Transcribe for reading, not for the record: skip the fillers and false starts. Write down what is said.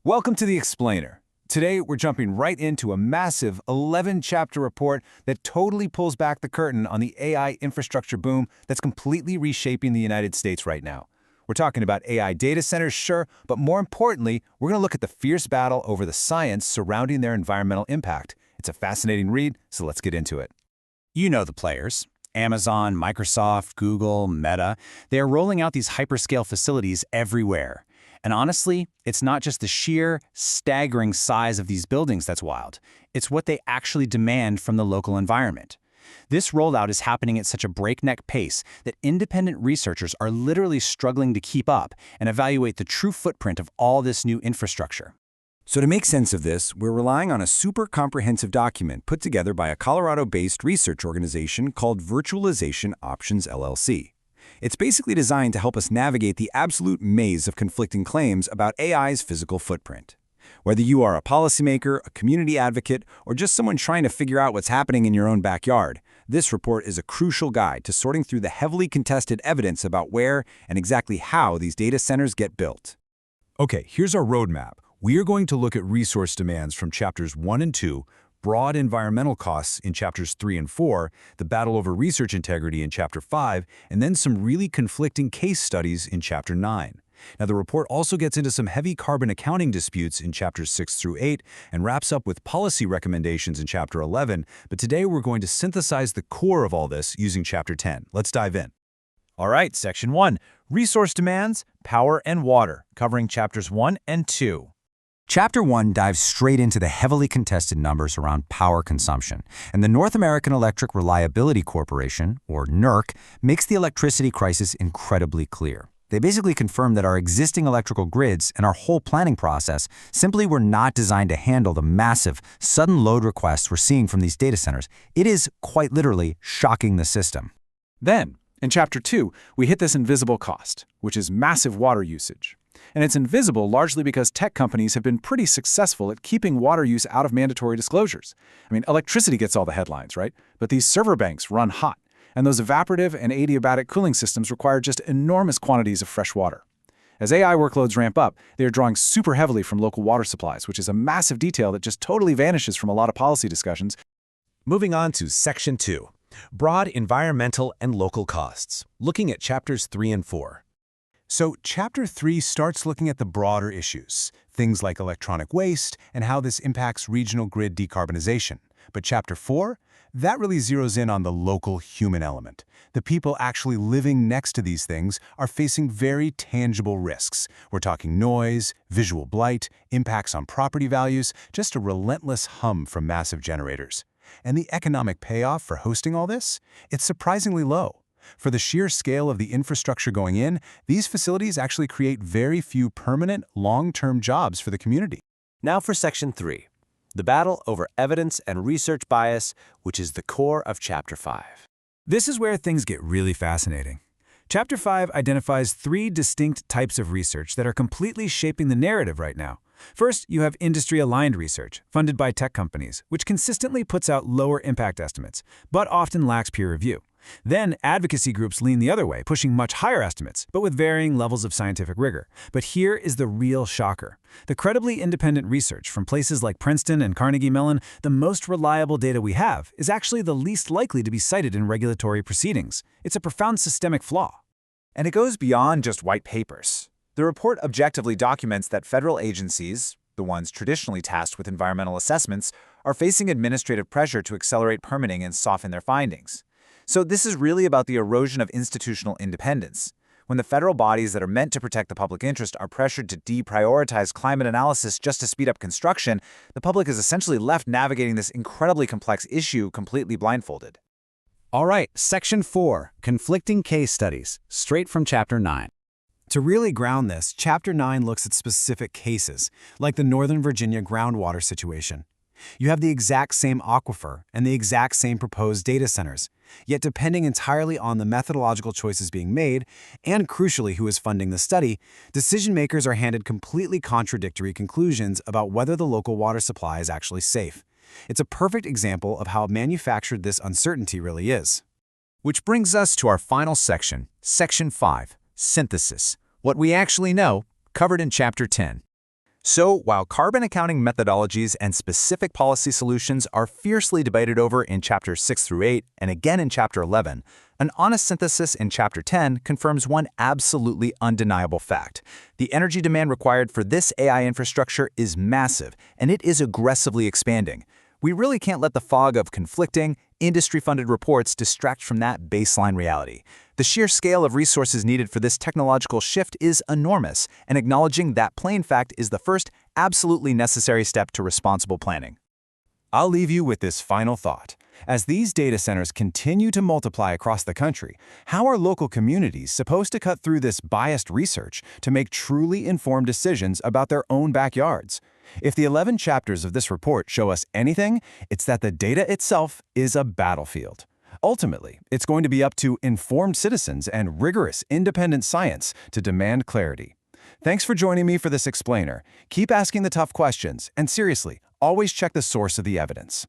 Welcome to The Explainer. Today, we're jumping right into a massive 11-chapter report that totally pulls back the curtain on the AI infrastructure boom that's completely reshaping the United States right now. We're talking about AI data centers, sure, but more importantly, we're going to look at the fierce battle over the science surrounding their environmental impact. It's a fascinating read, so let's get into it. You know the players. Amazon, Microsoft, Google, Meta. They are rolling out these hyperscale facilities everywhere. And honestly, it's not just the sheer, staggering size of these buildings that's wild. It's what they actually demand from the local environment. This rollout is happening at such a breakneck pace that independent researchers are literally struggling to keep up and evaluate the true footprint of all this new infrastructure. So to make sense of this, we're relying on a super comprehensive document put together by a Colorado-based research organization called Virtualization Options LLC. It's basically designed to help us navigate the absolute maze of conflicting claims about AI's physical footprint. Whether you are a policymaker, a community advocate, or just someone trying to figure out what's happening in your own backyard, this report is a crucial guide to sorting through the heavily contested evidence about where and exactly how these data centers get built. Okay, here's our roadmap. We are going to look at resource demands from chapters 1 and 2, broad environmental costs in chapters 3 and 4, the battle over research integrity in chapter 5, and then some really conflicting case studies in chapter 9. Now, the report also gets into some heavy carbon accounting disputes in chapters 6 through 8 and wraps up with policy recommendations in chapter 11, but today we're going to synthesize the core of all this using chapter 10. Let's dive in. All right, Section 1, Resource Demands, Power and Water, covering chapters 1 and 2. Chapter 1 dives straight into the heavily contested numbers around power consumption, and the North American Electric Reliability Corporation, or NERC, makes the electricity crisis incredibly clear. They basically confirm that our existing electrical grids and our whole planning process simply were not designed to handle the massive, sudden load requests we're seeing from these data centers. It is, quite literally, shocking the system. Then, in Chapter 2, we hit this invisible cost, which is massive water usage. And it's invisible largely because tech companies have been pretty successful at keeping water use out of mandatory disclosures. I mean, electricity gets all the headlines, right? But these server banks run hot, and those evaporative and adiabatic cooling systems require just enormous quantities of fresh water. As AI workloads ramp up, they are drawing super heavily from local water supplies, which is a massive detail that just totally vanishes from a lot of policy discussions. Moving on to Section 2, Broad Environmental and Local Costs, looking at chapters 3 and 4. So Chapter 3 starts looking at the broader issues, things like electronic waste and how this impacts regional grid decarbonization. But Chapter 4, that really zeroes in on the local human element. The people actually living next to these things are facing very tangible risks. We're talking noise, visual blight, impacts on property values, just a relentless hum from massive generators. And the economic payoff for hosting all this? It's surprisingly low. For the sheer scale of the infrastructure going in, these facilities actually create very few permanent, long-term jobs for the community. Now for Section 3, the battle over evidence and research bias, which is the core of Chapter 5. This is where things get really fascinating. Chapter 5 identifies 3 distinct types of research that are completely shaping the narrative right now. First, you have industry-aligned research, funded by tech companies, which consistently puts out lower impact estimates, but often lacks peer review. Then, advocacy groups lean the other way, pushing much higher estimates, but with varying levels of scientific rigor. But here is the real shocker. The credibly independent research from places like Princeton and Carnegie Mellon, the most reliable data we have, is actually the least likely to be cited in regulatory proceedings. It's a profound systemic flaw. And it goes beyond just white papers. The report objectively documents that federal agencies, the ones traditionally tasked with environmental assessments, are facing administrative pressure to accelerate permitting and soften their findings. So this is really about the erosion of institutional independence. When the federal bodies that are meant to protect the public interest are pressured to deprioritize climate analysis just to speed up construction, the public is essentially left navigating this incredibly complex issue completely blindfolded. All right, Section 4, Conflicting Case Studies, straight from Chapter 9. To really ground this, Chapter 9 looks at specific cases, like the Northern Virginia groundwater situation. You have the exact same aquifer and the exact same proposed data centers, yet depending entirely on the methodological choices being made, and crucially who is funding the study, decision-makers are handed completely contradictory conclusions about whether the local water supply is actually safe. It's a perfect example of how manufactured this uncertainty really is. Which brings us to our final section, Section 5, Synthesis, what we actually know, covered in Chapter 10. So, while carbon accounting methodologies and specific policy solutions are fiercely debated over in Chapters 6 through 8 and again in Chapter 11, an honest synthesis in Chapter 10 confirms one absolutely undeniable fact. The energy demand required for this AI infrastructure is massive, and it is aggressively expanding. We really can't let the fog of conflicting, industry-funded reports distract from that baseline reality. The sheer scale of resources needed for this technological shift is enormous, and acknowledging that plain fact is the first, absolutely necessary step to responsible planning. I'll leave you with this final thought. As these data centers continue to multiply across the country, how are local communities supposed to cut through this biased research to make truly informed decisions about their own backyards? If the 11 chapters of this report show us anything, it's that the data itself is a battlefield. Ultimately, it's going to be up to informed citizens and rigorous, independent science to demand clarity. Thanks for joining me for this explainer. Keep asking the tough questions, and seriously, always check the source of the evidence.